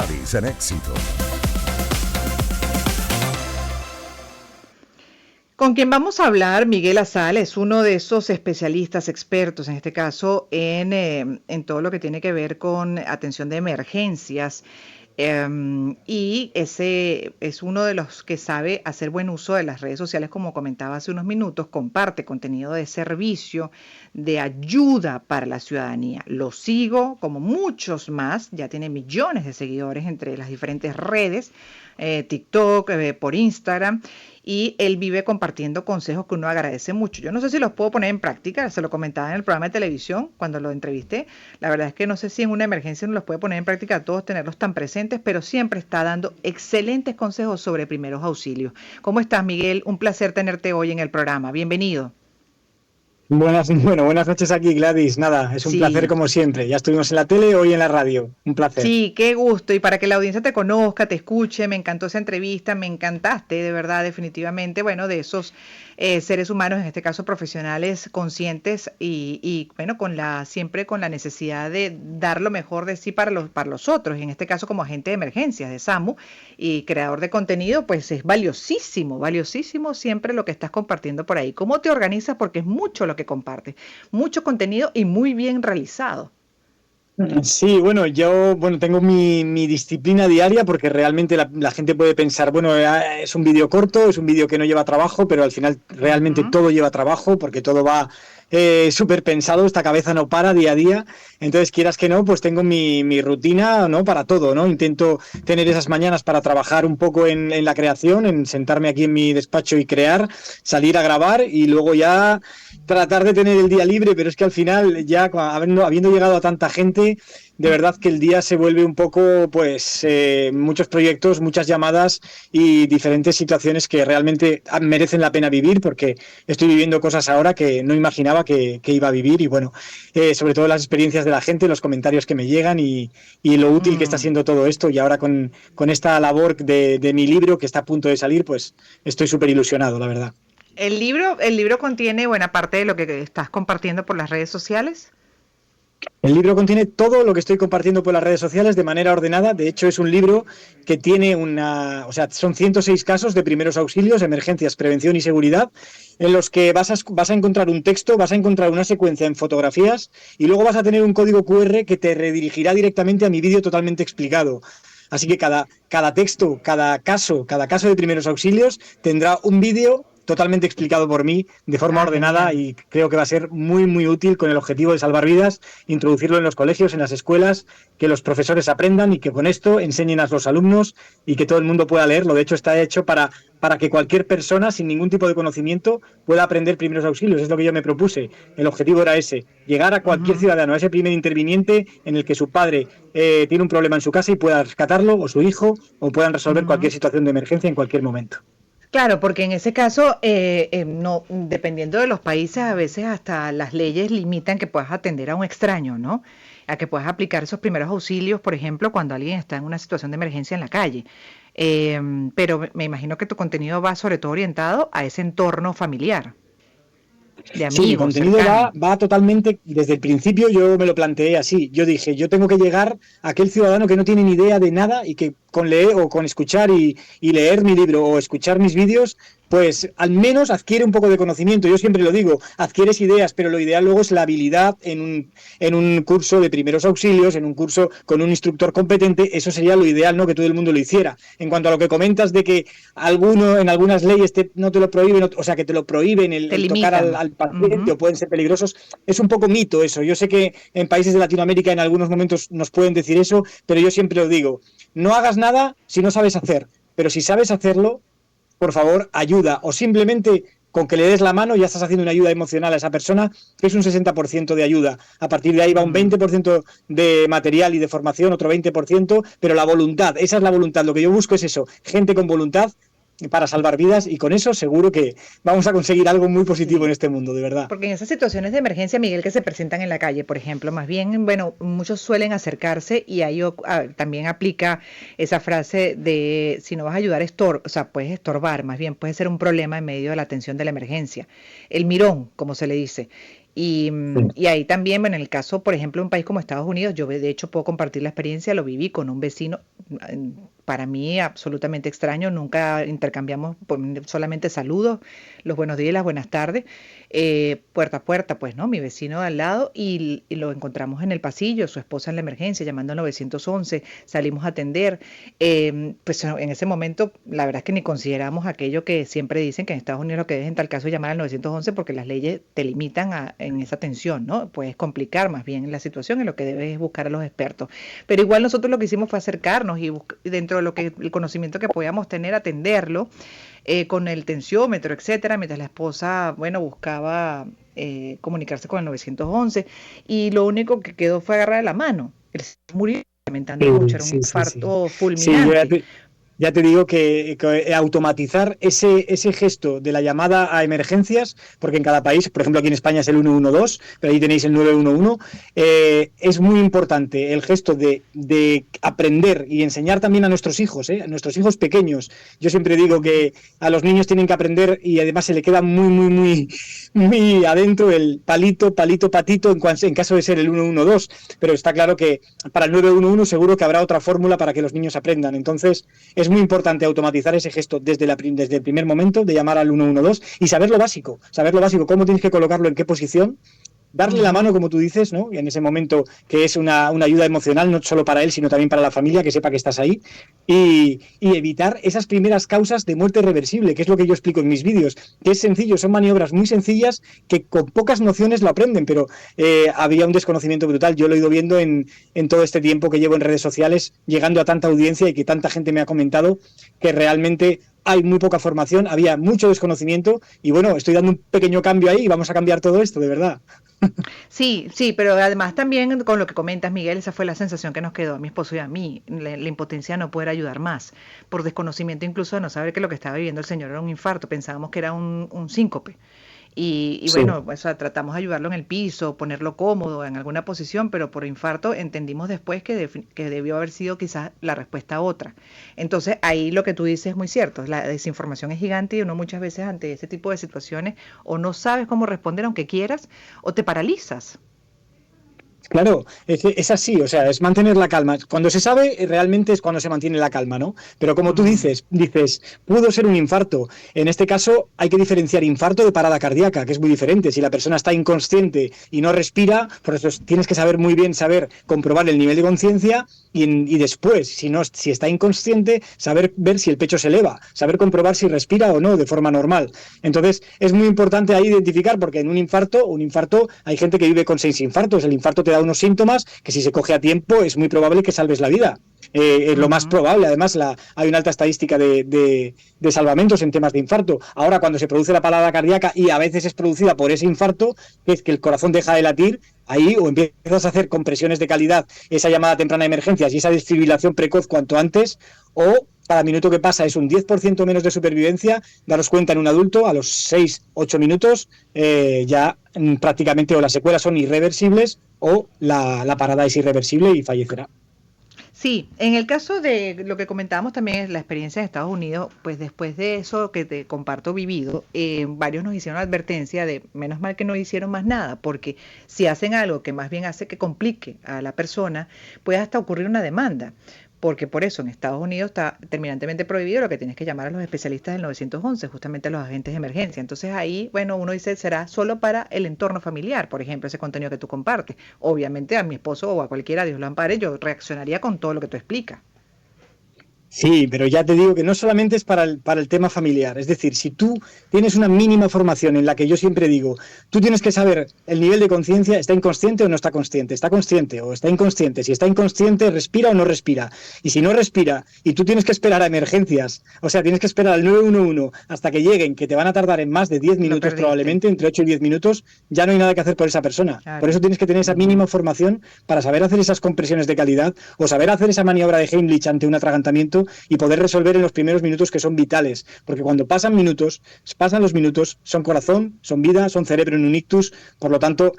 Gladys en Éxito. Con quien vamos a hablar, Miguel Azal, es uno de esos especialistas, expertos, en este caso, en todo lo que tiene que ver con atención de emergencias. Y ese es uno de los que sabe hacer buen uso de las redes sociales, como comentaba hace unos minutos, comparte contenido de servicio, de ayuda para la ciudadanía. Lo sigo como muchos más, ya tiene millones de seguidores entre las diferentes redes, TikTok, por Instagram, y él vive compartiendo consejos que uno agradece mucho. Yo no sé si los puedo poner en práctica, se lo comentaba en el programa de televisión cuando lo entrevisté. La verdad es que no sé si en una emergencia uno los puede poner en práctica a todos, tenerlos tan presentes, pero siempre está dando excelentes consejos sobre primeros auxilios. ¿Cómo estás, Miguel? Un placer tenerte hoy en el programa. Bienvenido. Buenas noches aquí, Gladys. Nada, es un placer Sí, como siempre. Ya estuvimos en la tele, hoy en la radio. Un placer. sí, qué gusto. Y para que la audiencia te conozca, te escuche, me encantó esa entrevista, me encantaste, de verdad, definitivamente, bueno, de esos seres humanos, en este caso profesionales, conscientes bueno, siempre con la necesidad de dar lo mejor de sí para los otros. Y en este caso, como agente de emergencias de SAMU y creador de contenido, pues es valiosísimo, valiosísimo siempre lo que estás compartiendo por ahí. ¿Cómo te organizas? Porque es mucho lo que compartes, mucho contenido y muy bien realizado. Sí, bueno, tengo mi disciplina diaria porque realmente la gente puede pensar, bueno, es un vídeo corto, es un vídeo que no lleva trabajo, pero al final realmente Ujú. todo lleva trabajo porque todo va súper pensado, esta cabeza no para día a día. Entonces, quieras que no, pues tengo mi rutina, ¿no? Para todo, ¿no? Intento tener esas mañanas para trabajar un poco en la creación, en sentarme aquí en mi despacho y crear, salir a grabar y luego ya tratar de tener el día libre, pero es que al final ya habiendo llegado a tanta gente, de verdad que el día se vuelve un poco, pues, muchos proyectos, muchas llamadas y diferentes situaciones que realmente merecen la pena vivir porque estoy viviendo cosas ahora que no imaginaba que iba a vivir y bueno, sobre todo las experiencias de la gente, los comentarios que me llegan y lo útil que está Mm. siendo todo esto y ahora con esta labor de mi libro que está a punto de salir, pues estoy súper ilusionado, la verdad. El libro contiene buena parte de lo que estás compartiendo por las redes sociales. El libro contiene todo lo que estoy compartiendo por las redes sociales de manera ordenada. De hecho, es un libro que tiene o sea, son 106 casos de primeros auxilios, emergencias, prevención y seguridad, en los que vas a encontrar un texto, vas a encontrar una secuencia en fotografías y luego vas a tener un código QR que te redirigirá directamente a mi vídeo totalmente explicado. Así que cada texto, cada caso de primeros auxilios tendrá un vídeo totalmente explicado por mí de forma Ah, ordenada genial. y creo que va a ser muy, muy útil con el objetivo de salvar vidas, introducirlo en los colegios, en las escuelas, que los profesores aprendan y que con esto enseñen a los alumnos y que todo el mundo pueda leerlo. De hecho, está hecho para que cualquier persona sin ningún tipo de conocimiento pueda aprender primeros auxilios. Es lo que yo me propuse. El objetivo era ese, llegar a cualquier Ujú. ciudadano, a ese primer interviniente en el que su padre tiene un problema en su casa y pueda rescatarlo, o su hijo, o puedan resolver cualquier Ujú. situación de emergencia en cualquier momento. Claro, porque en ese caso, no, dependiendo de los países, a veces hasta las leyes limitan que puedas atender a un extraño, ¿no? A que puedas aplicar esos primeros auxilios, por ejemplo, cuando alguien está en una situación de emergencia en la calle. Pero me imagino que tu contenido va sobre todo orientado a ese entorno familiar, de Sí, mi amigos, contenido cercano. va totalmente, desde el principio yo me lo planteé así. Yo dije, yo tengo que llegar a aquel ciudadano que no tiene ni idea de nada y que con leer o con escuchar y leer mi libro o escuchar mis vídeos, pues al menos adquiere un poco de conocimiento. Yo siempre lo digo, adquieres ideas, pero lo ideal luego es la habilidad en un curso de primeros auxilios, en un curso con un instructor competente. Eso sería lo ideal, ¿no? Que todo el mundo lo hiciera. En cuanto a lo que comentas de que en algunas leyes no te lo prohíben, o sea, que te lo prohíben Te el tocar limitan. al paciente Ujú. o pueden ser peligrosos, es un poco mito eso. Yo sé que en países de Latinoamérica en algunos momentos nos pueden decir eso, pero yo siempre lo digo, no hagas nada si no sabes hacer, pero si sabes hacerlo, por favor, ayuda o simplemente con que le des la mano ya estás haciendo una ayuda emocional a esa persona, que es un 60% de ayuda. A partir de ahí va un Mm. 20% de material y de formación, otro 20%, pero la voluntad, esa es la voluntad. Lo que yo busco es eso, gente con voluntad para salvar vidas y con eso seguro que vamos a conseguir algo muy positivo en Sí. este mundo, de verdad. Porque en esas situaciones de emergencia, Miguel, que se presentan en la calle, por ejemplo, más bien, bueno, muchos suelen acercarse y ahí también aplica esa frase de si no vas a ayudar, o sea, puedes estorbar, más bien puede ser un problema en medio de la atención de la emergencia. El mirón, como se le dice. Y ahí también, bueno, en el caso, por ejemplo, de un país como Estados Unidos, yo de hecho puedo compartir la experiencia, lo viví con un vecino, para mí absolutamente extraño, nunca intercambiamos pues, solamente saludos, los buenos días y las buenas tardes, puerta a puerta, pues, ¿no? Mi vecino de al lado y lo encontramos en el pasillo, su esposa en la emergencia, llamando al 911, salimos a atender. Pues en ese momento, la verdad es que ni consideramos aquello que siempre dicen que en Estados Unidos lo que es en tal caso llamar al 911 porque las leyes te limitan en esa atención, ¿no? Puedes complicar más bien la situación y lo que debes es buscar a los expertos. Pero igual nosotros lo que hicimos fue acercarnos y dentro de lo que el conocimiento que podíamos tener, atenderlo con el tensiómetro, etcétera, mientras la esposa, bueno, buscaba comunicarse con el 911 y lo único que quedó fue agarrar la mano. Él murió lamentando mucho, era un Sí, sí, sí. infarto Sí, yo fulminante. ya te digo que automatizar ese gesto de la llamada a emergencias, porque en cada país, por ejemplo aquí en España es el 112, pero ahí tenéis el 911, es muy importante el gesto de aprender y enseñar también a nuestros hijos pequeños. Yo siempre digo que a los niños tienen que aprender y además se le queda muy, muy, muy, muy adentro el palito, palito, patito en caso de ser el 112, pero está claro que para el 911 seguro que habrá otra fórmula para que los niños aprendan. Entonces, es muy importante automatizar ese gesto desde el primer momento de llamar al 112 y saber lo básico, cómo tienes que colocarlo, en qué posición, darle la mano, como tú dices, ¿no? Y en ese momento que es una ayuda emocional, no solo para él, sino también para la familia, que sepa que estás ahí, y evitar esas primeras causas de muerte reversible, que es lo que yo explico en mis vídeos, que es sencillo, son maniobras muy sencillas que con pocas nociones lo aprenden, pero había un desconocimiento brutal. Yo lo he ido viendo en todo este tiempo que llevo en redes sociales, llegando a tanta audiencia y que tanta gente me ha comentado que realmente hay muy poca formación, había mucho desconocimiento y bueno, estoy dando un pequeño cambio ahí y vamos a cambiar todo esto, de verdad. Sí, sí, pero además también con lo que comentas, Miguel, esa fue la sensación que nos quedó a mi esposo y a mí, la impotencia de no poder ayudar más, por desconocimiento incluso de no saber que lo que estaba viviendo el señor era un infarto, pensábamos que era un síncope. Y Sí. bueno, o sea, tratamos de ayudarlo en el piso, ponerlo cómodo en alguna posición, pero por infarto entendimos después que debió haber sido quizás la respuesta otra. Entonces ahí lo que tú dices es muy cierto, la desinformación es gigante y uno muchas veces ante ese tipo de situaciones o no sabes cómo responder aunque quieras o te paralizas. Claro, es así, o sea, es mantener la calma. Cuando se sabe, realmente es cuando se mantiene la calma, ¿no? Pero como tú Mm, dices, pudo ser un infarto. En este caso, hay que diferenciar infarto de parada cardíaca, que es muy diferente. Si la persona está inconsciente y no respira, por eso tienes que saber muy bien, saber comprobar el nivel de conciencia y después, si está inconsciente, saber ver si el pecho se eleva, saber comprobar si respira o no de forma normal. Entonces, es muy importante ahí identificar, porque en un infarto, hay gente que vive con 6 infartos. El infarto te da unos síntomas que si se coge a tiempo es muy probable que salves la vida. Es lo más ujú. probable. Además, hay una alta estadística de salvamentos en temas de infarto. Ahora, cuando se produce la parada cardíaca y a veces es producida por ese infarto, que es que el corazón deja de latir, ahí o empiezas a hacer compresiones de calidad, esa llamada temprana de emergencias y esa desfibrilación precoz cuanto antes, o cada minuto que pasa es un 10% menos de supervivencia. Daros cuenta en un adulto, a los 6-8 minutos, ya prácticamente o las secuelas son irreversibles o la parada es irreversible y fallecerá. Sí, en el caso de lo que comentábamos también es la experiencia en Estados Unidos, pues después de eso que te comparto vivido, varios nos hicieron la advertencia de menos mal que no hicieron más nada, porque si hacen algo que más bien hace que complique a la persona, puede hasta ocurrir una demanda. Porque por eso en Estados Unidos está terminantemente prohibido lo que tienes que llamar a los especialistas del 911, justamente a los agentes de emergencia. Entonces ahí, bueno, uno dice, será solo para el entorno familiar, por ejemplo, ese contenido que tú compartes. Obviamente a mi esposo o a cualquiera, Dios lo ampare, yo reaccionaría con todo lo que tú explicas. Sí, pero ya te digo que no solamente es para el tema familiar. Es decir, si tú tienes una mínima formación en la que yo siempre digo, tú tienes que saber el nivel de conciencia, ¿está inconsciente o no está consciente o está inconsciente? Si está inconsciente, ¿respira o no respira? Y si no respira y tú tienes que esperar a emergencias, o sea, tienes que esperar al 911 hasta que lleguen, que te van a tardar en más de 10 Lo minutos perdiste, probablemente, entre 8 y 10 minutos, ya no hay nada que hacer por esa persona. Por claro. eso tienes que tener esa Ujú. mínima formación para saber hacer esas compresiones de calidad o saber hacer esa maniobra de Heimlich ante un atragantamiento y poder resolver en los primeros minutos que son vitales, porque cuando pasan los minutos, son corazón, son vida, son cerebro en un ictus, por lo tanto,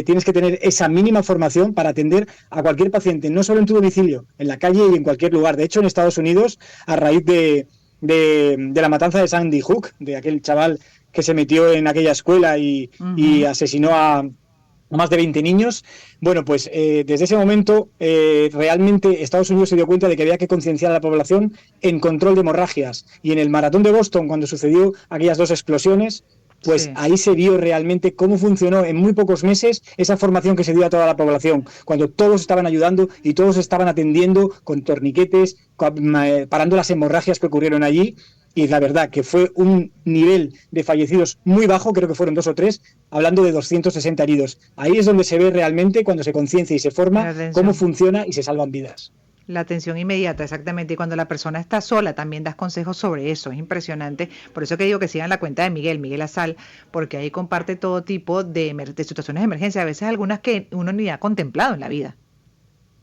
tienes que tener esa mínima formación para atender a cualquier paciente, no solo en tu domicilio, en la calle y en cualquier lugar. De hecho, en Estados Unidos, a raíz de la matanza de Sandy Hook, de aquel chaval que se metió en aquella escuela y Ujú. asesinó a más de 20 niños. Bueno, pues desde ese momento realmente Estados Unidos se dio cuenta de que había que concienciar a la población en control de hemorragias. Y en el maratón de Boston, cuando sucedió aquellas 2 explosiones, pues Sí. ahí se vio realmente cómo funcionó en muy pocos meses esa formación que se dio a toda la población, cuando todos estaban ayudando y todos estaban atendiendo con torniquetes, parando las hemorragias que ocurrieron allí. Y la verdad que fue un nivel de fallecidos muy bajo, creo que fueron 2 o 3, hablando de 260 heridos. Ahí es donde se ve realmente, cuando se conciencia y se forma, La cómo atención. funciona y se salvan vidas. La atención inmediata, exactamente. Y cuando la persona está sola, también das consejos sobre eso. Es impresionante. Por eso que digo que sigan la cuenta de Miguel, Miguel Azal, porque ahí comparte todo tipo de situaciones de emergencia, a veces algunas que uno ni ha contemplado en la vida.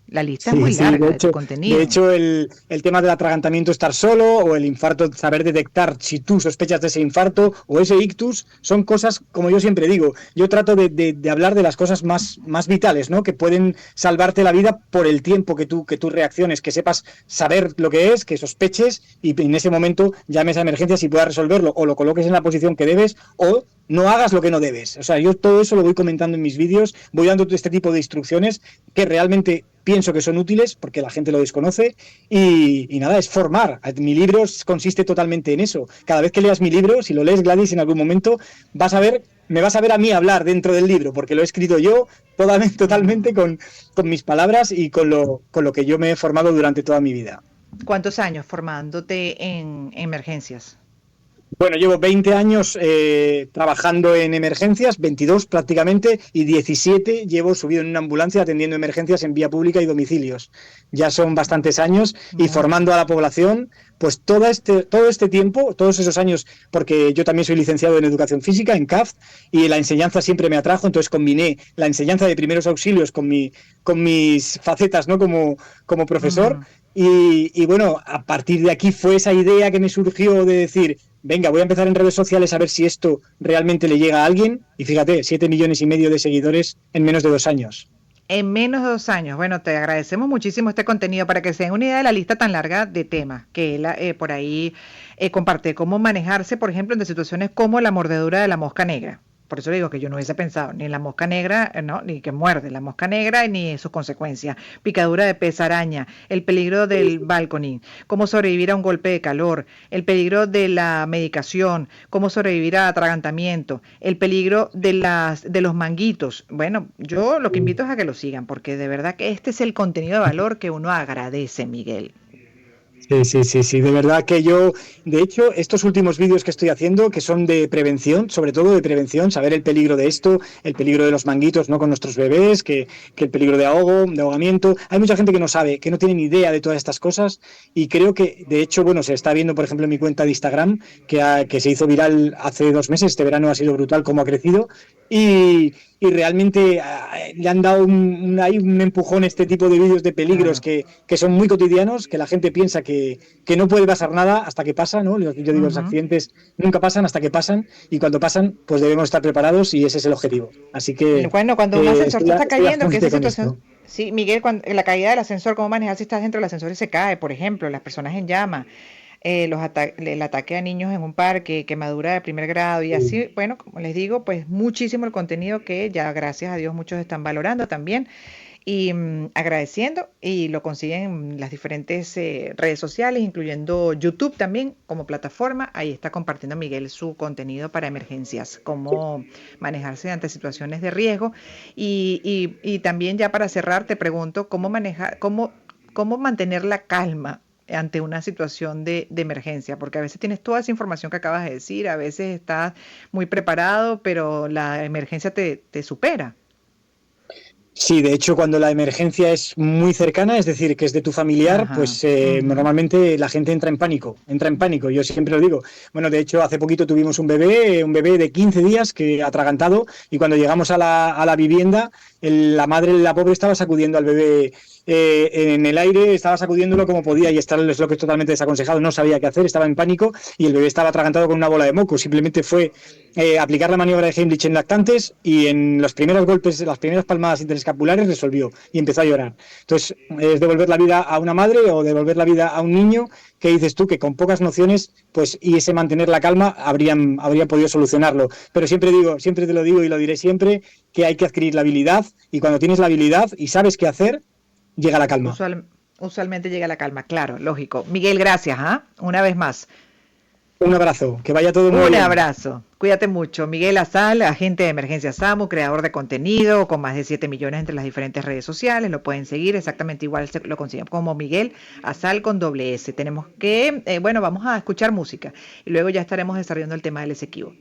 La lista es Sí, muy sí, larga de tu contenido. el tema del atragantamiento, estar solo, o el infarto, saber detectar si tú sospechas de ese infarto o ese ictus, son cosas, como yo siempre digo, yo trato de hablar de las cosas más vitales, ¿no? Que pueden salvarte la vida por el tiempo que tú reacciones, que sepas saber lo que es, que sospeches y en ese momento llames a emergencias y puedas resolverlo, o lo coloques en la posición que debes, o no hagas lo que no debes. O sea, yo todo eso lo voy comentando en mis vídeos, voy dando este tipo de instrucciones que realmente pienso que son útiles porque la gente lo desconoce y nada, es formar. Mi libro consiste totalmente en eso. Cada vez que leas mi libro, si lo lees, Gladys, en algún momento, me vas a ver a mí hablar dentro del libro, porque lo he escrito yo totalmente Mm. con mis palabras y con lo que yo me he formado durante toda mi vida. ¿Cuántos años formándote en emergencias? Bueno, llevo 20 años trabajando en emergencias, 22 prácticamente, y 17 llevo subido en una ambulancia atendiendo emergencias en vía pública y domicilios. Ya son bastantes años y Mucho. formando a la población, pues todo este tiempo, todos esos años, porque yo también soy licenciado en Educación Física, en CAF, y la enseñanza siempre me atrajo, entonces combiné la enseñanza de primeros auxilios con mis facetas, ¿no? Como profesor. Ujú. Y bueno, a partir de aquí fue esa idea que me surgió de decir, venga, voy a empezar en redes sociales a ver si esto realmente le llega a alguien. Y fíjate, 7,5 millones de seguidores en menos de 2 años. En menos de 2 años. Bueno, te agradecemos muchísimo este contenido para que se den una idea de la lista tan larga de temas que él por ahí comparte. Cómo manejarse, por ejemplo, en situaciones como la mordedura de la mosca negra. Por eso digo que yo no hubiese pensado ni en la mosca negra, no, ni que muerde la mosca negra, ni sus consecuencias. Picadura de pez araña, el peligro del balconing, cómo sobrevivir a un golpe de calor, el peligro de la medicación, cómo sobrevivir a atragantamiento, el peligro de los manguitos. Bueno, yo lo que invito es a que lo sigan, porque de verdad que este es el contenido de valor que uno agradece, Miguel. Sí, sí, sí, sí, de verdad que yo, de hecho, estos últimos vídeos que estoy haciendo, que son de prevención, sobre todo de prevención, saber el peligro de esto, el peligro de los manguitos, ¿no? Con nuestros bebés, que el peligro de ahogamiento. Hay mucha gente que no sabe, que no tiene ni idea de todas estas cosas y creo que, de hecho, bueno, se está viendo, por ejemplo, en mi cuenta de Instagram, que se hizo viral hace 2 meses, este verano ha sido brutal cómo ha crecido y realmente le han dado hay un empujón a este tipo de vídeos de peligros Claro. que son muy cotidianos, que la gente piensa que no puede pasar nada hasta que pasa, ¿no? Yo digo, los Ujú. accidentes nunca pasan hasta que pasan y cuando pasan, pues debemos estar preparados y ese es el objetivo. Así que Bueno, cuando un ascensor estoy, se a, está estoy a cayendo, que esa fuente con situación, esto. sí, Miguel, cuando, la caída del ascensor, cómo manejar si estás dentro del ascensor y se cae, por ejemplo, las personas en llama, el ataque a niños en un parque, quemadura de primer grado y así, bueno, como les digo, pues muchísimo el contenido que ya gracias a Dios muchos están valorando también y agradeciendo y lo consiguen en las diferentes redes sociales, incluyendo YouTube también como plataforma. Ahí está compartiendo Miguel su contenido para emergencias, cómo manejarse ante situaciones de riesgo. Y también ya para cerrar te pregunto cómo manejar, cómo mantener la calma ante una situación de emergencia, porque a veces tienes toda esa información que acabas de decir, a veces estás muy preparado, pero la emergencia te supera. Sí, de hecho, cuando la emergencia es muy cercana, es decir, que es de tu familiar, Ajá. pues Ujú. normalmente la gente entra en pánico, entra en pánico. Yo siempre lo digo. Bueno, de hecho, hace poquito tuvimos un bebé de 15 días que atragantado, y cuando llegamos a la vivienda, la madre, la pobre, estaba sacudiendo al bebé en el aire, estaba sacudiéndolo como podía y esto es lo que es totalmente desaconsejado, no sabía qué hacer, estaba en pánico y el bebé estaba atragantado con una bola de moco. Simplemente fue aplicar la maniobra de Heimlich en lactantes y en los primeros golpes, las primeras palmadas interescapulares resolvió y empezó a llorar. Entonces, es devolver la vida a una madre o devolver la vida a un niño que dices tú que con pocas nociones pues y ese mantener la calma habrían podido solucionarlo. Pero siempre te lo digo y lo diré siempre, que hay que adquirir la habilidad y cuando tienes la habilidad y sabes qué hacer, llega la calma. Usualmente llega la calma, claro, lógico. Miguel, gracias, ¿ah? Una vez más. Un abrazo, que vaya todo muy Un bien. abrazo. Cuídate mucho. Miguel Azal, agente de emergencia SAMU, creador de contenido con más de 7 millones entre las diferentes redes sociales. Lo pueden seguir exactamente igual, lo consiguen como Miguel Azal con doble S. Tenemos que, bueno, vamos a escuchar música y luego ya estaremos desarrollando el tema del Esequibo.